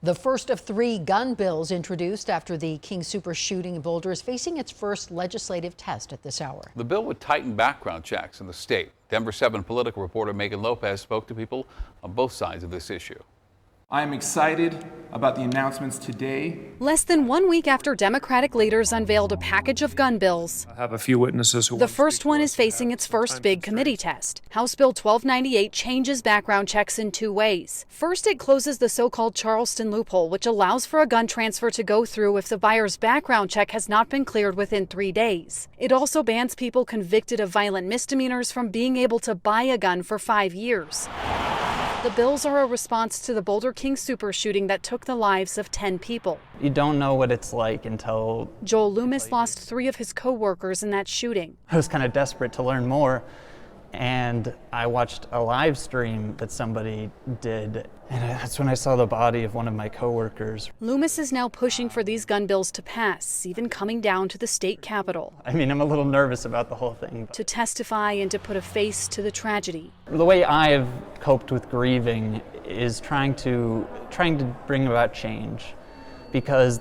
The first of 3 gun bills introduced after the King Soopers shooting in Boulder is facing its first legislative test at this hour. The bill would tighten background checks in the state. Denver 7 political reporter Megan Lopez spoke to people on both sides of this issue. I am excited about the announcements today. Less than 1 week after Democratic leaders unveiled a package of gun bills, I have a few witnesses who the first one is facing its first big committee test. House Bill 1298 changes background checks in 2 ways. First, it closes the so-called Charleston loophole, which allows for a gun transfer to go through if the buyer's background check has not been cleared within 3 days. It also bans people convicted of violent misdemeanors from being able to buy a gun for 5 years. The bills are a response to the Boulder King Soopers shooting that took the lives of 10 people. You don't know what it's like until... Joel Loomis lost 3 of his co-workers in that shooting. I was kind of desperate to learn more, and I watched a live stream that somebody did, and that's when I saw the body of one of my co-workers. Loomis is now pushing for these gun bills to pass, even coming down to the state capitol. I mean, I'm a little nervous about the whole thing. To testify and to put a face to the tragedy. The way I've coped with grieving is trying to bring about change. Because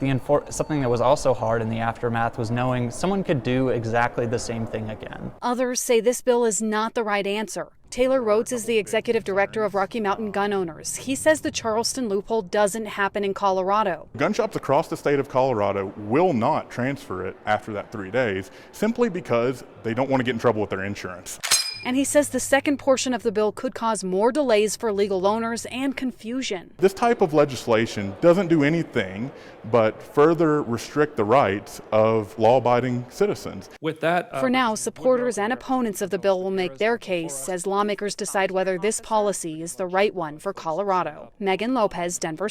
something that was also hard in the aftermath was knowing someone could do exactly the same thing again. Others say this bill is not the right answer. Taylor Rhodes is the executive director of Rocky Mountain Gun Owners. He says the Charleston loophole doesn't happen in Colorado. Gun shops across the state of Colorado will not transfer it after that 3 days, simply because they don't want to get in trouble with their insurance. And he says the second portion of the bill could cause more delays for legal owners and confusion. This type of legislation doesn't do anything but further restrict the rights of law-abiding citizens. With that, For now, supporters and opponents of the bill will make their case as lawmakers decide whether this policy is the right one for Colorado. Megan Lopez, Denver 7.